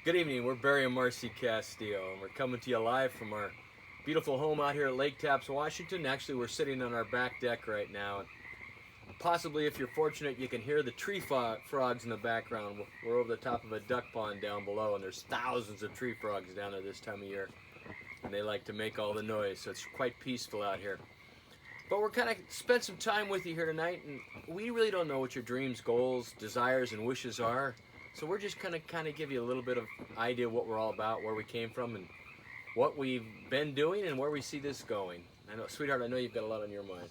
Good evening. We're Barry and Marci Castile, and we're coming to you live from our beautiful home out here at Lake Tapps, Washington. Actually, we're sitting on our back deck right now. And possibly, if you're fortunate, you can hear the frogs in the background. We're over the top of a duck pond down below, and there's thousands of tree frogs down there this time of year. And they like to make all the noise, so it's quite peaceful out here. But we're kind of spent some time with you here tonight, and we really don't know what your dreams, goals, desires, and wishes are. So we're just gonna kind of give you a little bit of idea of what we're all about, where we came from, and what we've been doing, and where we see this going. I know, sweetheart, I know you've got a lot on your mind.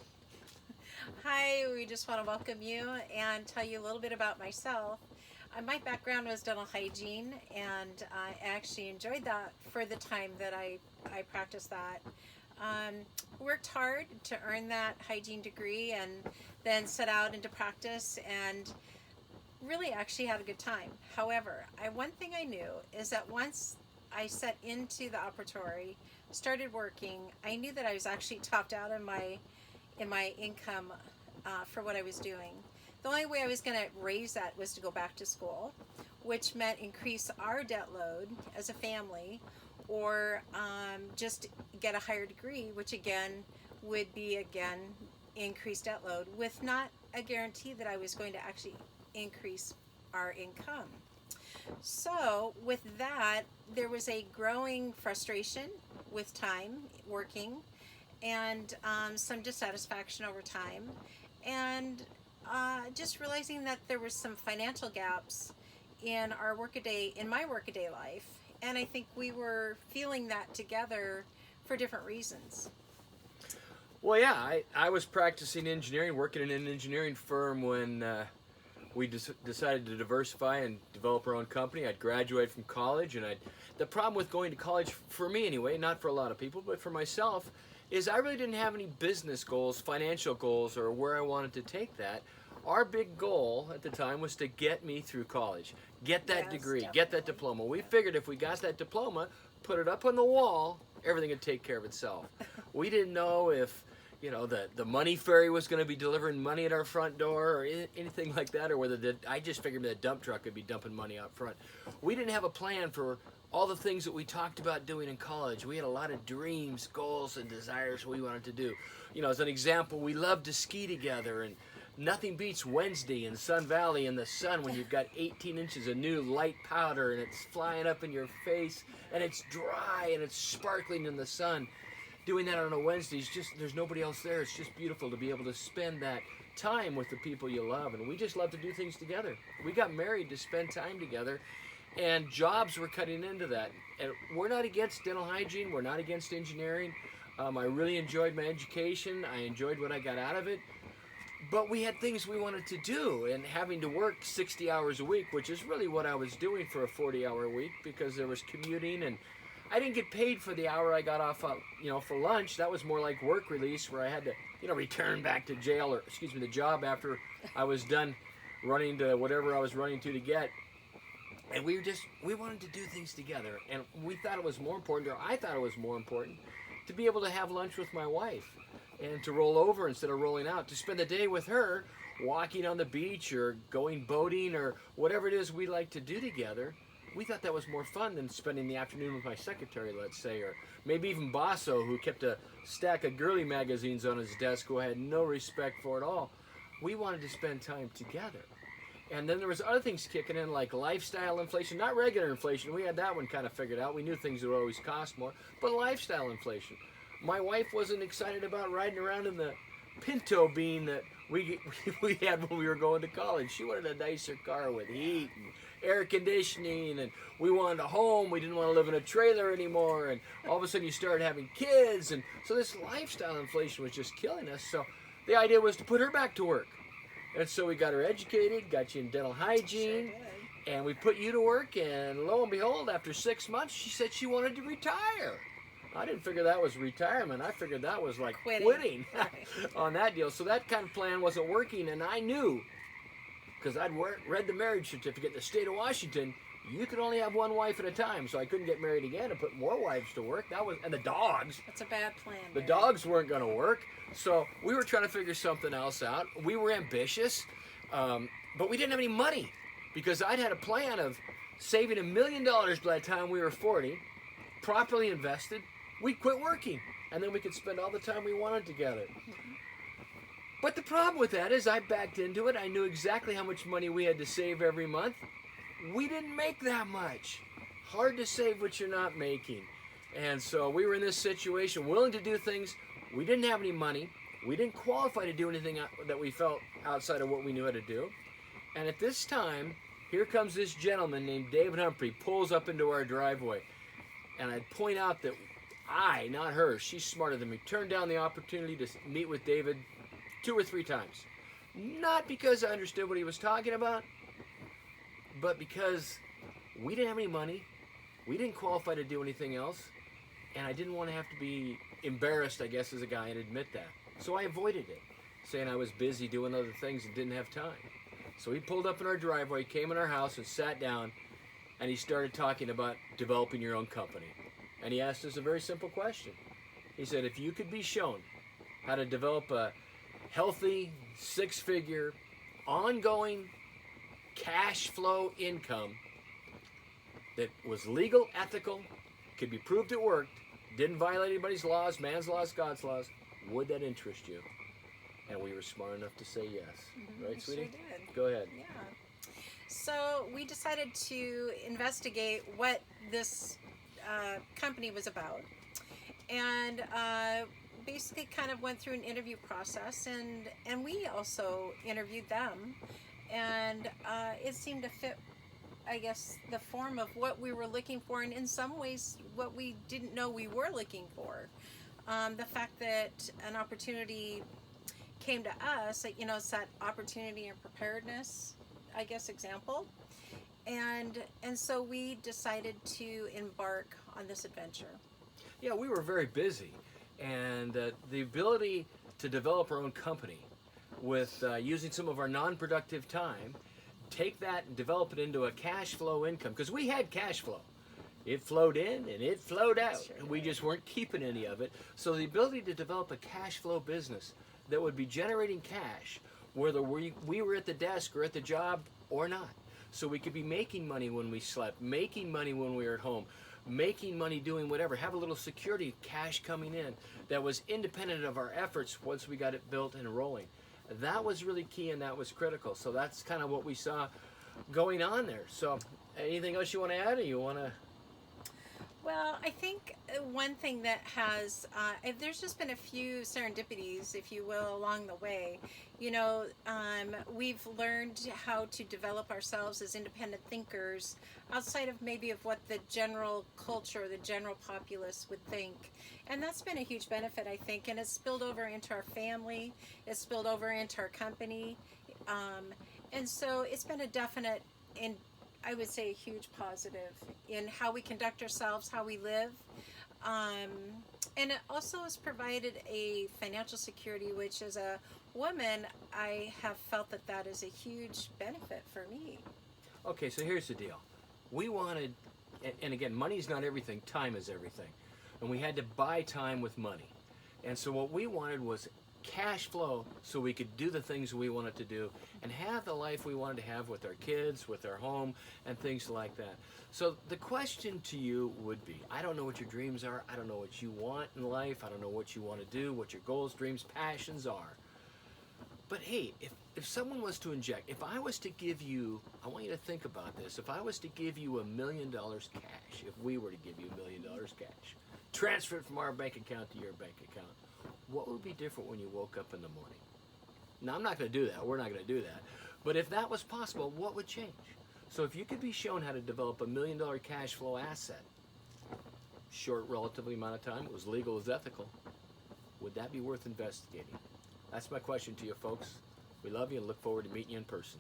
Hi, we just want to welcome you and tell you a little bit about myself. My background was dental hygiene, and I actually enjoyed that for the time that I practiced that. Worked hard to earn that hygiene degree and then set out into practice and really actually had a good time. However, one thing I knew is that once I set into the operatory, started working, I knew that I was actually topped out in my income for what I was doing. The only way I was going to raise that was to go back to school, which meant increase our debt load as a family, or just get a higher degree, which again would be increased debt load, with not a guarantee that I was going to actually increase our income. So with that, there was a growing frustration with time working, and some dissatisfaction over time, and just realizing that there was some financial gaps in my workaday life, and I think we were feeling that together for different reasons. Well, yeah, I was practicing engineering, working in an engineering firm when we decided to diversify and develop our own company. I'd graduated from college, and the problem with going to college, for me anyway, not for a lot of people, but for myself, is I really didn't have any business goals, financial goals, or where I wanted to take that. Our big goal at the time was to get me through college, get that degree, Definitely. get that diploma. We figured if we got that diploma, put it up on the wall, everything would take care of itself. We didn't know if the money fairy was going to be delivering money at our front door or anything like that, or whether I just figured the dump truck would be dumping money out front. We didn't have a plan for all the things that we talked about doing in college. We had a lot of dreams, goals, and desires we wanted to do. As an example, we loved to ski together, and nothing beats Wednesday in Sun Valley in the sun when you've got 18 inches of new light powder and it's flying up in your face and it's dry and it's sparkling in the sun. Doing that on a Wednesday is there's nobody else there. It's just beautiful to be able to spend that time with the people you love, and we just love to do things together. We got married to spend time together, and jobs were cutting into that. And we're not against dental hygiene. We're not against engineering. I really enjoyed my education. I enjoyed what I got out of it. But we had things we wanted to do, and having to work 60 hours a week, which is really what I was doing for a 40-hour week, because there was commuting, and I didn't get paid for the hour I got off, for lunch. That was more like work release, where I had to, return back to jail, or the job after I was done running to whatever I was running to get. And we wanted to do things together, and we thought it was more important, or I thought it was more important, to be able to have lunch with my wife, and to roll over instead of rolling out, to spend the day with her, walking on the beach or going boating or whatever it is we like to do together. We thought that was more fun than spending the afternoon with my secretary, let's say, or maybe even Basso, who kept a stack of girly magazines on his desk, who I had no respect for at all. We wanted to spend time together. And then there was other things kicking in, like lifestyle inflation, not regular inflation. We had that one kind of figured out. We knew things would always cost more, but lifestyle inflation. My wife wasn't excited about riding around in the Pinto bean that we had when we were going to college. She wanted a nicer car with heat and air conditioning, and we wanted a home. We didn't want to live in a trailer anymore, and all of a sudden you started having kids, and so this lifestyle inflation was just killing us. So the idea was to put her back to work, and so we got her educated, got you in dental hygiene, and we put you to work, and lo and behold, after 6 months, she said she wanted to retire. I didn't figure that was retirement. I figured that was like quitting on that deal. So that kind of plan wasn't working, and I knew, because I'd read the marriage certificate in the state of Washington, you could only have one wife at a time, so I couldn't get married again and put more wives to work. And the dogs. That's a bad plan. The dogs weren't going to work, so we were trying to figure something else out. We were ambitious, but we didn't have any money, because I'd had a plan of saving $1 million by the time we were 40, properly invested, we'd quit working. And then we could spend all the time we wanted together. But the problem with that is I backed into it. I knew exactly how much money we had to save every month. We didn't make that much. Hard to save what you're not making. And so we were in this situation, willing to do things. We didn't have any money. We didn't qualify to do anything that we felt outside of what we knew how to do. And at this time, here comes this gentleman named David Humphrey, pulls up into our driveway. And I'd point out that I, not her, she's smarter than me, turned down the opportunity to meet with David 2 or 3 times. Not because I understood what he was talking about, but because we didn't have any money, we didn't qualify to do anything else, and I didn't want to have to be embarrassed, I guess, as a guy and admit that. So I avoided it, saying I was busy doing other things and didn't have time. So he pulled up in our driveway, came in our house and sat down, and he started talking about developing your own company. And he asked us a very simple question. He said, if you could be shown how to develop a healthy, 6-figure, ongoing cash flow income that was legal, ethical, could be proved it worked, didn't violate anybody's laws, man's laws, God's laws, would that interest you? And we were smart enough to say yes. Right, sweetie? Sure did. Go ahead. Yeah. So we decided to investigate what this company was about, and basically kind of went through an interview process, and we also interviewed them, and it seemed to fit, I guess, the form of what we were looking for, and in some ways what we didn't know we were looking for. The fact that an opportunity came to us, it's that opportunity and preparedness, I guess, example. And so we decided to embark on this adventure. Yeah, we were very busy, and the ability to develop our own company with using some of our non-productive time, take that and develop it into a cash flow income, because we had cash flow. It flowed in and it flowed out, and we just weren't keeping any of it. So the ability to develop a cash flow business that would be generating cash, whether we were at the desk or at the job or not. So we could be making money when we slept, making money when we were at home, making money doing whatever, have a little security, cash coming in that was independent of our efforts once we got it built and rolling. That was really key, and that was critical. So that's kind of what we saw going on there. So anything else you want to add, or you want to? Well, I think one thing that has, there's just been a few serendipities, if you will, along the way. We've learned how to develop ourselves as independent thinkers outside of maybe of what the general culture, the general populace would think. And that's been a huge benefit, I think, and it's spilled over into our family, it's spilled over into our company. And so it's been a definite, I would say, a huge positive in how we conduct ourselves, how we live. And it also has provided a financial security, which as a woman, I have felt that is a huge benefit for me. Okay, so here's the deal. We wanted, and again, money's not everything, time is everything. And we had to buy time with money. And so what we wanted was cash flow so we could do the things we wanted to do and have the life we wanted to have with our kids, with our home, and things like that. So the question to you would be, I don't know what your dreams are, I don't know what you want in life, I don't know what you want to do, what your goals, dreams, passions are. But hey, if someone was to inject, if I was to give you, I want you to think about this, if I was to give you $1 million cash, if we were to give you $1 million cash, transfer it from our bank account to your bank account, what would be different when you woke up in the morning? Now, I'm not going to do that. We're not going to do that. But if that was possible, what would change? So if you could be shown how to develop $1 million cash flow asset, short relatively amount of time, it was legal, it was ethical, would that be worth investigating? That's my question to you folks. We love you and look forward to meeting you in person.